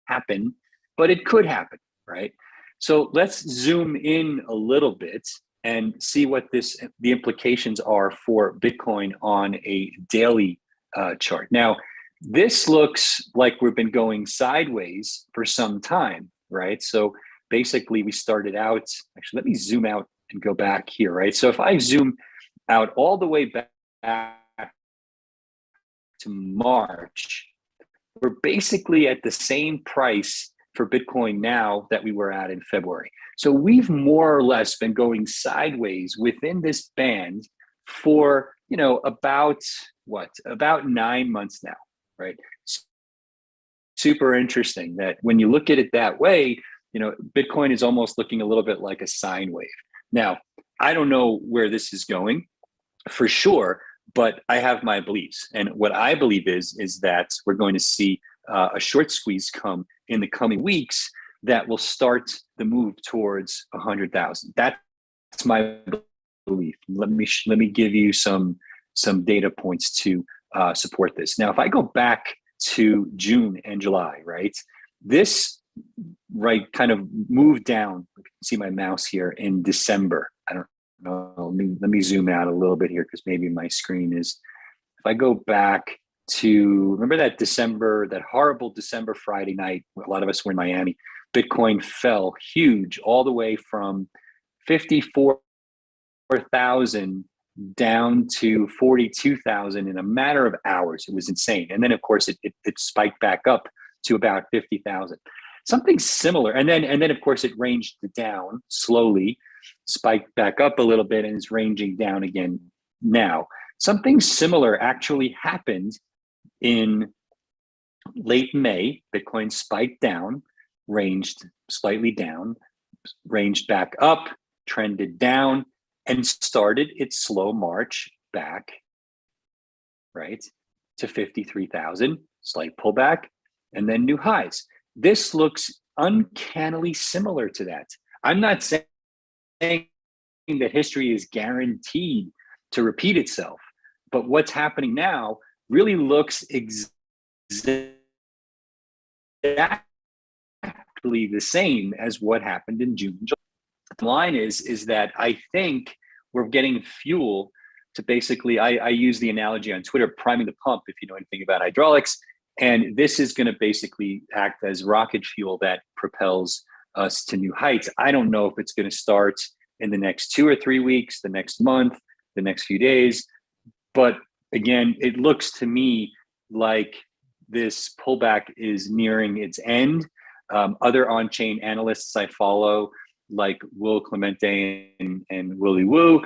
happen, but it could happen, right? So let's zoom in a little bit and see what the implications are for Bitcoin on a daily chart. Now, this looks like we've been going sideways for some time, right? So basically we started out, actually, let me zoom out and go back here, right? So if I zoom out all the way back to March, we're basically at the same price for Bitcoin now that we were at in February. So we've more or less been going sideways within this band for, about 9 months now, right? Super interesting that when you look at it that way, Bitcoin is almost looking a little bit like a sine wave. Now, I don't know where this is going for sure, but I have my beliefs. And what I believe is that we're going to see a short squeeze come in the coming weeks that will start the move towards 100,000. That's my belief. Let me give you some data points to support this. Now, if I go back to June and July, right, this kind of moved down. You can see my mouse here in December. I don't know. Let me zoom out a little bit here because maybe my screen is. If I go back to, remember that horrible December Friday night, a lot of us were in Miami, Bitcoin fell huge all the way from 54,000 down to 42,000 in a matter of hours. It was insane. And then of course it spiked back up to about 50,000. Something similar. And then of course it ranged down slowly, spiked back up a little bit, and is ranging down again now. Something similar actually happened in late May. Bitcoin spiked down, ranged slightly down, ranged back up, trended down, and started its slow march back, right, to 53,000, slight pullback, and then new highs. This looks uncannily similar to that. I'm not saying that history is guaranteed to repeat itself, but what's happening now really looks exactly the same as what happened in June. The line is that I think we're getting fuel to basically, I use the analogy on Twitter, priming the pump, if you know anything about hydraulics. And this is going to basically act as rocket fuel that propels us to new heights. I don't know if it's going to start in the next 2 or 3 weeks, the next month, the next few days. But again, it looks to me like this pullback is nearing its end. Other on-chain analysts I follow, like Will Clemente and Willy Woo,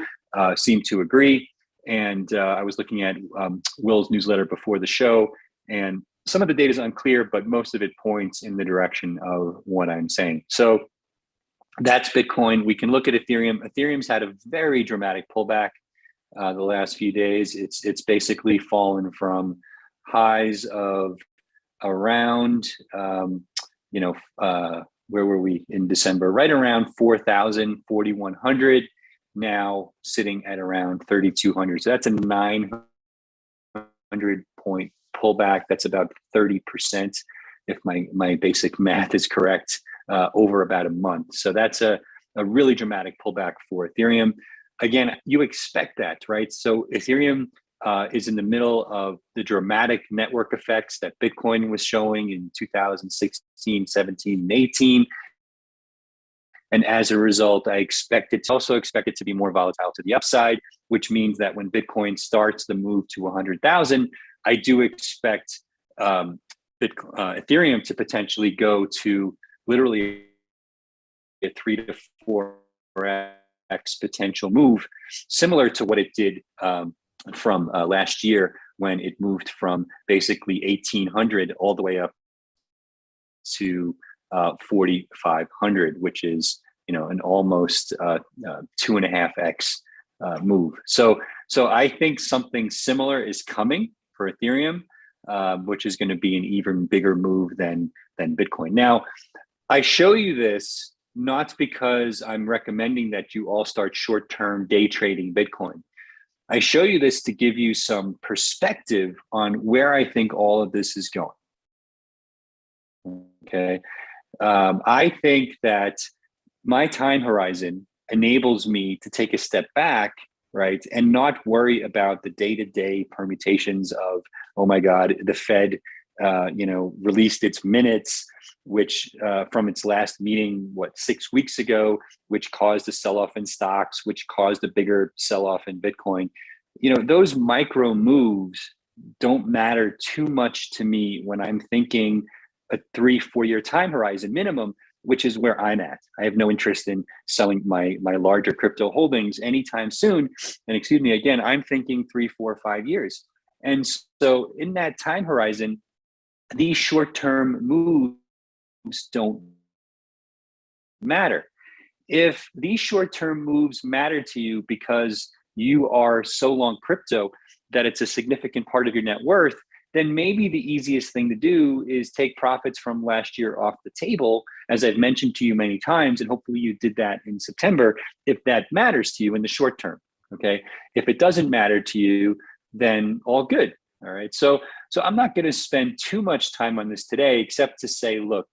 seem to agree. And I was looking at Will's newsletter before the show, and some of the data is unclear, but most of it points in the direction of what I'm saying. So that's Bitcoin. We can look at Ethereum. Ethereum's had a very dramatic pullback the last few days. It's basically fallen from highs of around, where were we in December? Right around 4,000, 4,100. Now sitting at around 3,200. So that's a 900 point pullback. That's about 30%, if my basic math is correct, over about a month. So that's a really dramatic pullback for Ethereum. Again, you expect that, right? So Ethereum is in the middle of the dramatic network effects that Bitcoin was showing in 2016, 17, and 18. And as a result, I also expect it to be more volatile to the upside, which means that when Bitcoin starts the move to 100,000, I do expect Ethereum to potentially go to literally a 3 to 4x potential move, similar to what it did from last year when it moved from basically 1,800 all the way up to 4,500, which is an almost 2.5x move. So I think something similar is coming for Ethereum, which is going to be an even bigger move than Bitcoin. Now, I show you this not because I'm recommending that you all start short-term day trading Bitcoin. I show you this to give you some perspective on where I think all of this is going. Okay. I think that my time horizon enables me to take a step back, right, and not worry about the day-to-day permutations of, oh my God, the Fed, released its minutes, which from its last meeting, 6 weeks ago, which caused a sell-off in stocks, which caused a bigger sell-off in Bitcoin. Those micro moves don't matter too much to me when I'm thinking a 3-4 year time horizon minimum, which is where I'm at. I have no interest in selling my larger crypto holdings anytime soon. And excuse me, again, I'm thinking 3, 4, 5 years. And so in that time horizon, these short-term moves don't matter. If these short-term moves matter to you because you are so long crypto that it's a significant part of your net worth, then maybe the easiest thing to do is take profits from last year off the table, as I've mentioned to you many times, and hopefully you did that in September, if that matters to you in the short term, okay? If it doesn't matter to you, then all good, all right? So I'm not gonna spend too much time on this today, except to say, look,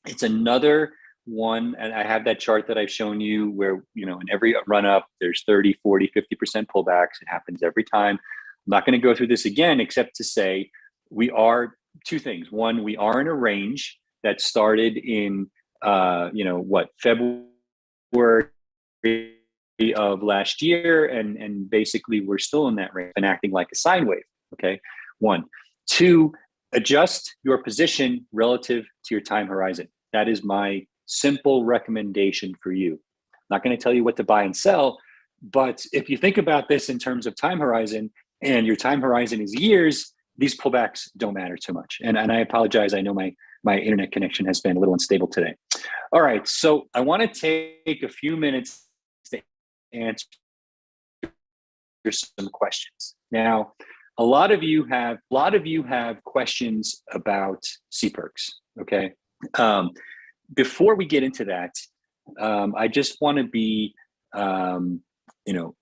it's another one, and I have that chart that I've shown you where, in every run up, there's 30, 40, 50% pullbacks. It happens every time. I'm not gonna go through this again, except to say, we are two things. One, we are in a range that started in, February of last year, and basically we're still in that range and acting like a sine wave. Okay, 1. 2, adjust your position relative to your time horizon. That is my simple recommendation for you. I'm not going to tell you what to buy and sell, but if you think about this in terms of time horizon, and your time horizon is years, these pullbacks don't matter too much. And I apologize. I know my internet connection has been a little unstable today. All right. So I want to take a few minutes to answer some questions. Now, a lot of you have questions about CPERCs. Okay. Before we get into that, I just want to be,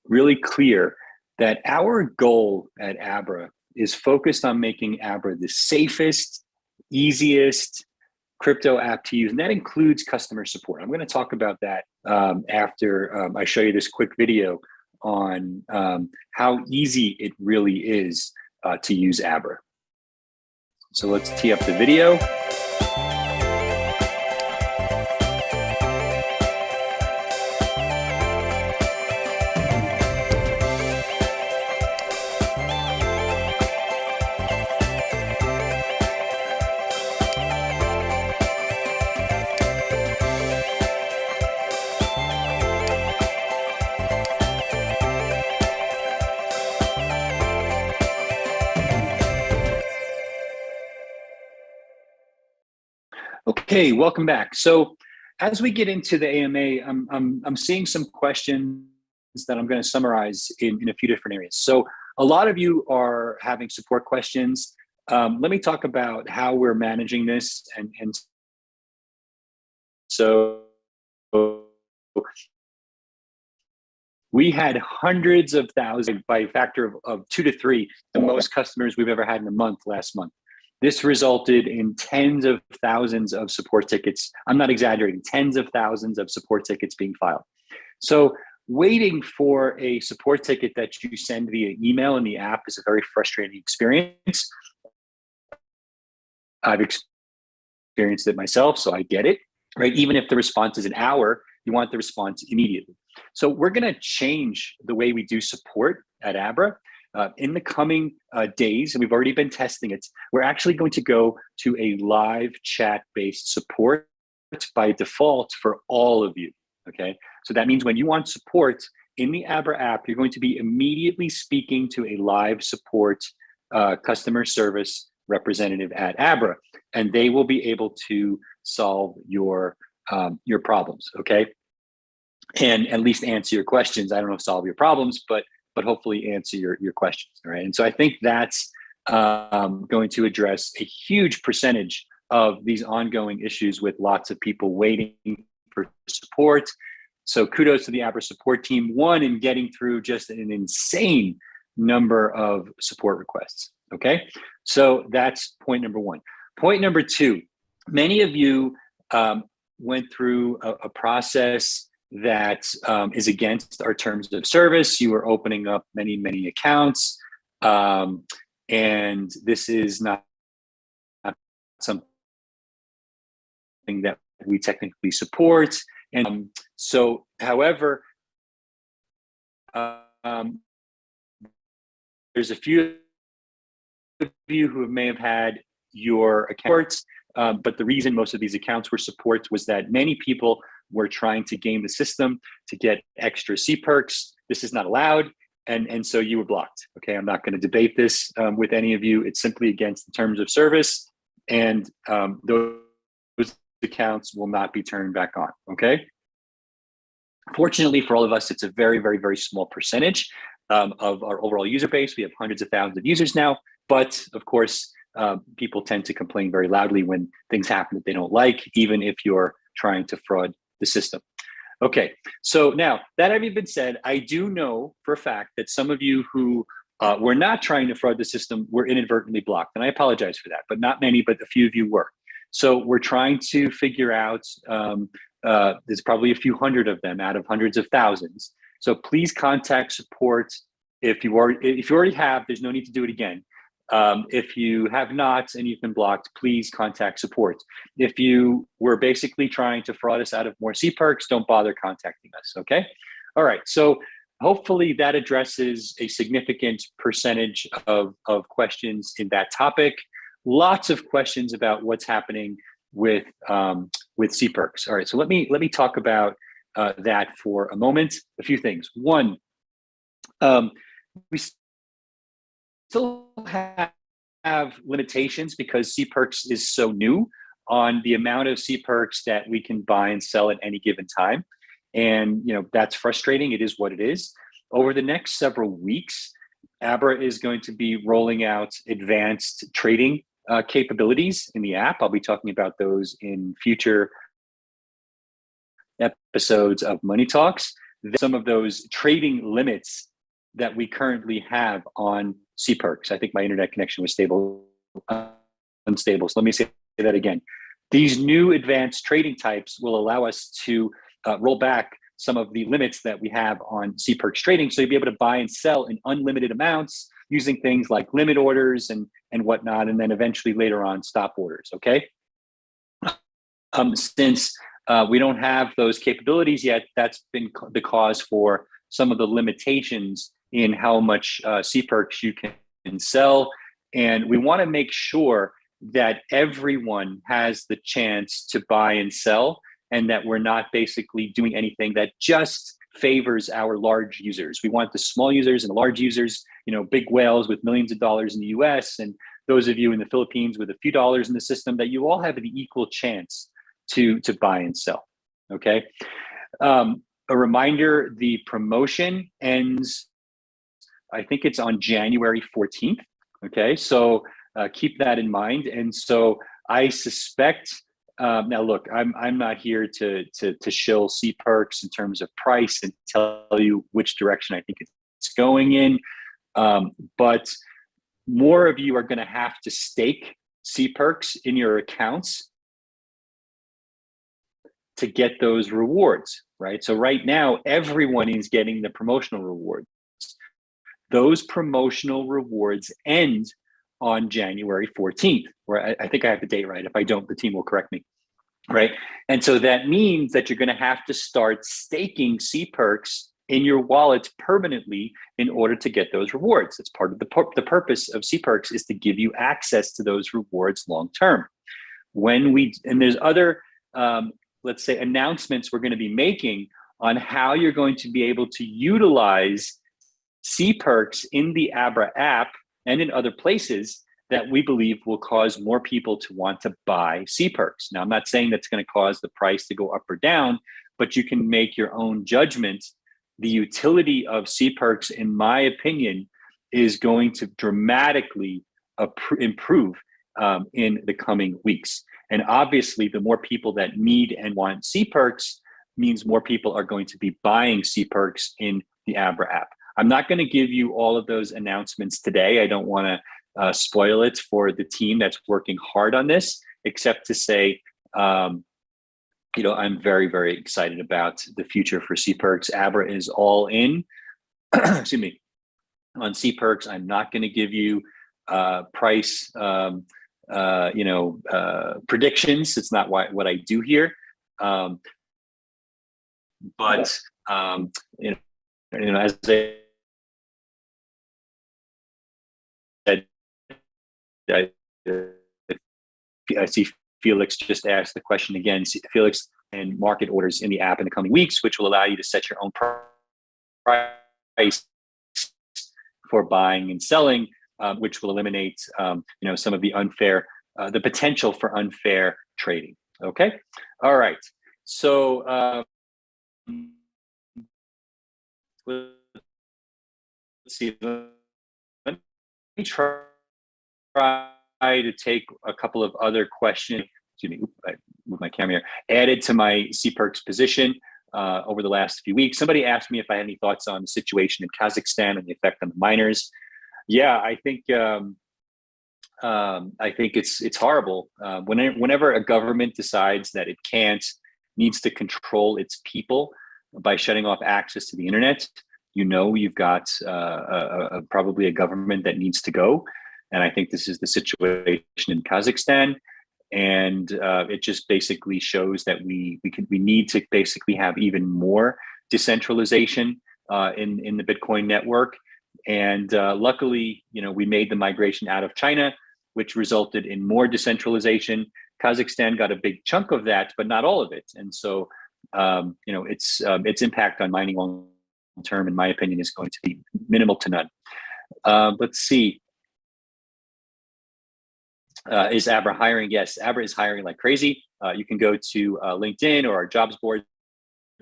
really clear that our goal at Abra is focused on making Abra the safest, easiest crypto app to use, and that includes customer support. I'm going to talk about that after I show you this quick video on how easy it really is to use Abra. So let's tee up the video. Okay, welcome back. So as we get into the AMA, I'm seeing some questions that I'm going to summarize in a few different areas. So a lot of you are having support questions. Let me talk about how we're managing this. And so we had hundreds of thousands, by a factor of 2 to 3, the most customers we've ever had in a month last month. This resulted in tens of thousands of support tickets. I'm not exaggerating, tens of thousands of support tickets being filed. So waiting for a support ticket that you send via email in the app is a very frustrating experience. I've experienced it myself, so I get it, right? Even if the response is an hour, you want the response immediately. So we're gonna change the way we do support at Abra. In the coming days, and we've already been testing it, we're actually going to go to a live chat-based support by default for all of you, okay? So that means when you want support in the Abra app, you're going to be immediately speaking to a live support customer service representative at Abra, and they will be able to solve your problems, okay? And at least answer your questions. I don't know if solve your problems, but hopefully answer your questions, all right? And so I think that's going to address a huge percentage of these ongoing issues with lots of people waiting for support. So kudos to the Abra support team, one, in getting through just an insane number of support requests, okay? So that's point number 1. Point number 2, many of you went through a process that is against our terms of service. You are opening up many, many accounts. And this is not something that we technically support. And so, however, there's a few of you who may have had your accounts, but the reason most of these accounts were support was that many people were trying to game the system to get extra C perks. This is not allowed. And so you were blocked. Okay, I'm not going to debate this with any of you. It's simply against the terms of service, and those accounts will not be turned back on. Okay. Fortunately for all of us, it's a very, very, very small percentage of our overall user base. We have hundreds of thousands of users now, but of course, people tend to complain very loudly when things happen that they don't like, even if you're trying to fraud the system. Okay, so now that having been said, I do know for a fact that some of you who were not trying to fraud the system were inadvertently blocked, and I apologize for that, but not many, but a few of you were. So we're trying to figure out, there's probably a few hundred of them out of hundreds of thousands. So please contact support. If you already have, there's no need to do it again. If you have not and you've been blocked, please contact support. If you were basically trying to fraud us out of more C perks, don't bother contacting us, okay? All right, so hopefully that addresses a significant percentage of questions in that topic. Lots of questions about what's happening with C perks. All right, so let me talk about that for a moment. A few things. One, we still have limitations because C perks is so new on the amount of C perks that we can buy and sell at any given time. And that's frustrating. It is what it is. Over the next several weeks, Abra is going to be rolling out advanced trading capabilities in the app. I'll be talking about those in future episodes of Money Talks. Some of those trading limits that we currently have on C perks. I think my internet connection was unstable. So let me say that again. These new advanced trading types will allow us to roll back some of the limits that we have on C perks trading. So you'll be able to buy and sell in unlimited amounts using things like limit orders and whatnot, and then eventually later on stop orders, okay? Since we don't have those capabilities yet, that's been the cause for some of the limitations in how much C perks you can sell. And we want to make sure that everyone has the chance to buy and sell, and that we're not basically doing anything that just favors our large users. We want the small users and the large users, big whales with millions of dollars in the US, and those of you in the Philippines with a few dollars in the system, that you all have the equal chance to buy and sell, okay? A reminder, the promotion ends, I think it's on January 14th, okay? So keep that in mind. And so I suspect, now look, I'm not here to shill C perks in terms of price and tell you which direction I think it's going in, but more of you are gonna have to stake C perks in your accounts to get those rewards, right? So right now, everyone is getting the promotional rewards. Those promotional rewards end on January 14th, where I think I have the date right. If I don't, the team will correct me, right? And so that means that you're gonna have to start staking C perks in your wallet permanently in order to get those rewards. It's part of the purpose of C perks is to give you access to those rewards long-term. And there's other, let's say, announcements we're gonna be making on how you're going to be able to utilize C perks in the Abra app and in other places that we believe will cause more people to want to buy C perks. Now, I'm not saying that's going to cause the price to go up or down, but you can make your own judgment. The utility of C perks, in my opinion, is going to dramatically improve in the coming weeks. And obviously, the more people that need and want C perks means more people are going to be buying C perks in the Abra app. I'm not going to give you all of those announcements today. I don't want to spoil it for the team that's working hard on this, except to say, I'm very, very excited about the future for CPerks. Abra is all in, excuse me, on CPerks. I'm not going to give you price, predictions. It's not what I do here. But as I said, I see Felix just asked the question again. Felix, and market orders in the app in the coming weeks, which will allow you to set your own price for buying and selling, which will eliminate, some of the the potential for unfair trading. Okay. All right. So let's see. Let me try to take a couple of other questions. Excuse me, I moved my camera here. Added to my CPerks position over the last few weeks. Somebody asked me if I had any thoughts on the situation in Kazakhstan and the effect on the miners. Yeah, I think it's horrible. Whenever a government decides that it needs to control its people by shutting off access to the internet, you've got probably a government that needs to go. And I think this is the situation in Kazakhstan. And it just basically shows that we need to basically have even more decentralization in the Bitcoin network. And luckily, we made the migration out of China, which resulted in more decentralization. Kazakhstan got a big chunk of that, but not all of it. And so, its impact on mining long term, in my opinion, is going to be minimal to none. Let's see. Is Abra hiring? Yes, Abra is hiring like crazy. You can go to LinkedIn or our jobs board,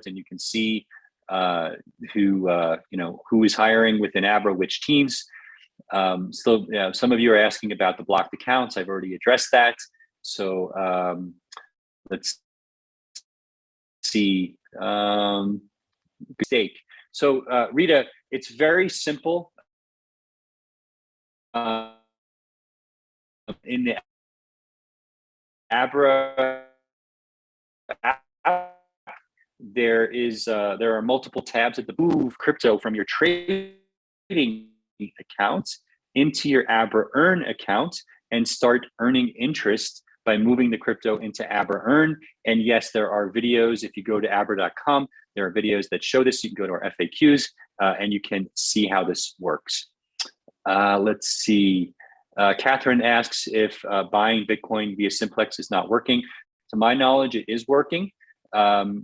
and you can see who is hiring within Abra, which teams. Some of you are asking about the blocked accounts. I've already addressed that. So let's see. Mistake. So Rita, it's very simple. In the Abra app, there are multiple tabs at the move crypto from your trading account into your Abra Earn account and start earning interest by moving the crypto into Abra Earn. And yes, there are videos. If you go to abra.com, there are videos that show this. You can go to our FAQs and you can see how this works. Let's see. Catherine asks if buying Bitcoin via Simplex is not working. To my knowledge, it is working.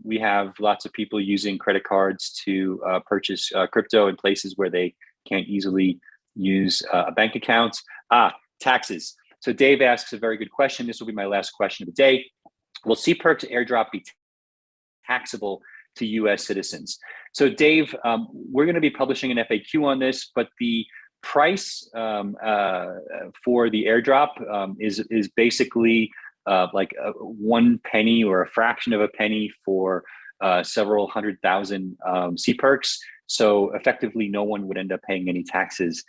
We have lots of people using credit cards to purchase crypto in places where they can't easily use a bank account. Taxes. So Dave asks a very good question. This will be my last question of the day. Will CPerks airdrop be taxable to US citizens? So Dave, we're going to be publishing an FAQ on this, but the price for the airdrop is basically like 1 penny or a fraction of a penny for several 100,000 CPerks. So effectively, no one would end up paying any taxes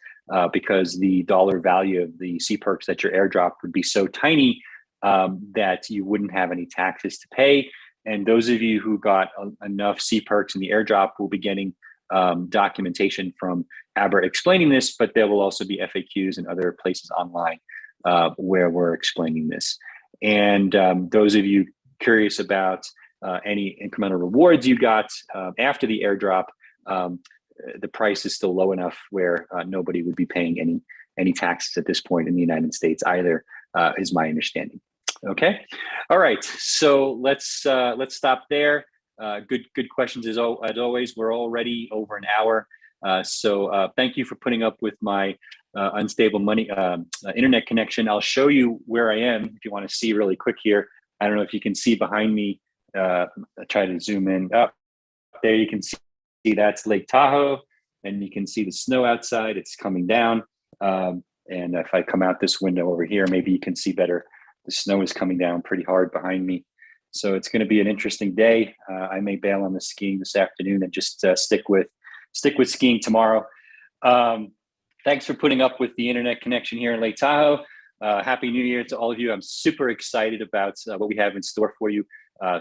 because the dollar value of the CPerks that your airdrop would be so tiny that you wouldn't have any taxes to pay. And those of you who got enough CPerks in the airdrop will be getting documentation from Abra explaining this, but there will also be FAQs and other places online where we're explaining this. And those of you curious about any incremental rewards you got after the airdrop, the price is still low enough where nobody would be paying any taxes at this point in the United States either, is my understanding. Okay, all right. So let's stop there. Good questions as always. We're already over an hour. So thank you for putting up with my unstable internet connection. I'll show you where I am if you want to see really quick here. I don't know if you can see behind me. I'll try to zoom in. There you can see that's Lake Tahoe, and you can see the snow outside. It's coming down. And if I come out this window over here, maybe you can see better. The snow is coming down pretty hard behind me. So it's going to be an interesting day. I may bail on the skiing this afternoon and just stick with skiing tomorrow. Thanks for putting up with the internet connection here in Lake Tahoe. Happy New Year to all of you. I'm super excited about what we have in store for you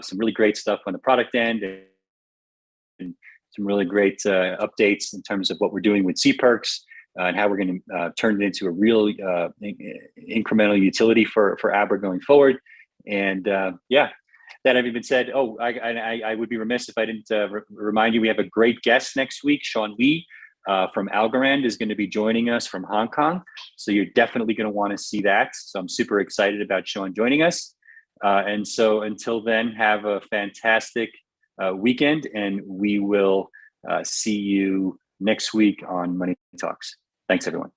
some really great stuff on the product end, and some really great updates in terms of what we're doing with C-Perks and how we're going to turn it into a real incremental utility for Abra going forward. And yeah, that having been said, I would be remiss if I didn't remind you, we have a great guest next week. Sean Lee from Algorand is going to be joining us from Hong Kong. So you're definitely going to want to see that. So I'm super excited about Sean joining us. And so until then, have a fantastic weekend, and we will see you next week on Money Talks. Thanks, everyone.